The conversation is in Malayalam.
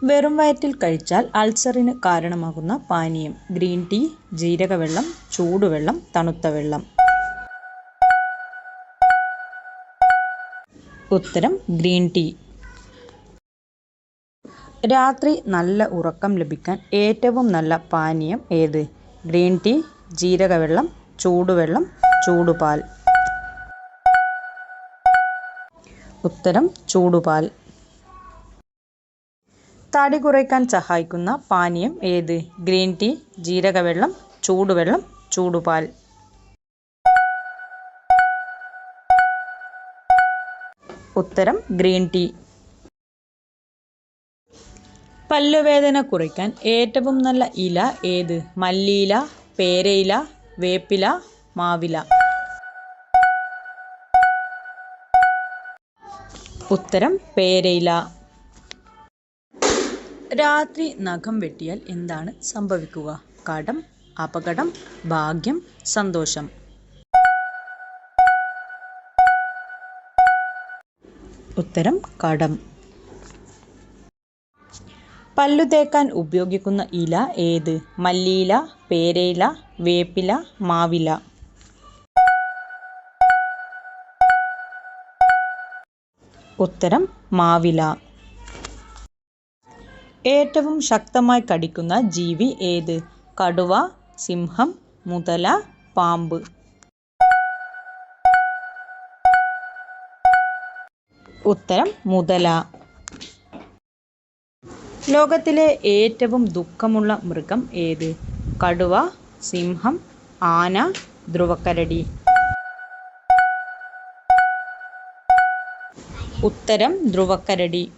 വെറും വയറ്റിൽ കഴിച്ചാൽ അൾസറിന് കാരണമാകുന്ന പാനീയം. ഗ്രീൻ ടീ, ജീരകവെള്ളം, ചൂടുവെള്ളം, തണുത്ത വെള്ളം. ഉത്തരം ഗ്രീൻ ടീ. രാത്രി നല്ല ഉറക്കം ലഭിക്കാൻ ഏറ്റവും നല്ല പാനീയം ഏത്? ഗ്രീൻ ടീ, ജീരകവെള്ളം, ചൂടുവെള്ളം, ചൂടുപാൽ. ഉത്തരം ചൂടുപാൽ. തടി കുറയ്ക്കാൻ സഹായിക്കുന്ന പാനീയം ഏത്? ഗ്രീൻ ടീ, ജീരകവെള്ളം, ചൂടുവെള്ളം, ചൂടുപാൽ. ഉത്തരം ഗ്രീൻ ടീ. പല്ലുവേദന കുറയ്ക്കാൻ ഏറ്റവും നല്ല ഇല ഏത്? മല്ലിയില, പേരയില, വേപ്പില, മാവില. ഉത്തരം പേരയില. രാത്രി നഖം വെട്ടിയാൽ എന്താണ് സംഭവിക്കുക? കടം, അപകടം, ഭാഗ്യം, സന്തോഷം. ഉത്തരം കടം. പല്ലു തേക്കാൻ ഉപയോഗിക്കുന്ന ഇല ഏത്? മല്ലിയില, പേരയില, വേപ്പില, മാവില. ഉത്തരം മാവില. ഏറ്റവും ശക്തമായി കടിക്കുന്ന ജീവി ഏത്? കടുവ, സിംഹം, മുതല, പാമ്പ്. ഉത്തരം മുതല. ലോകത്തിലെ ഏറ്റവും ദുഃഖമുള്ള മൃഗം ഏത്? കടുവ, സിംഹം, ആന, ധ്രുവക്കരടി. ഉത്തരം ധ്രുവക്കരടി.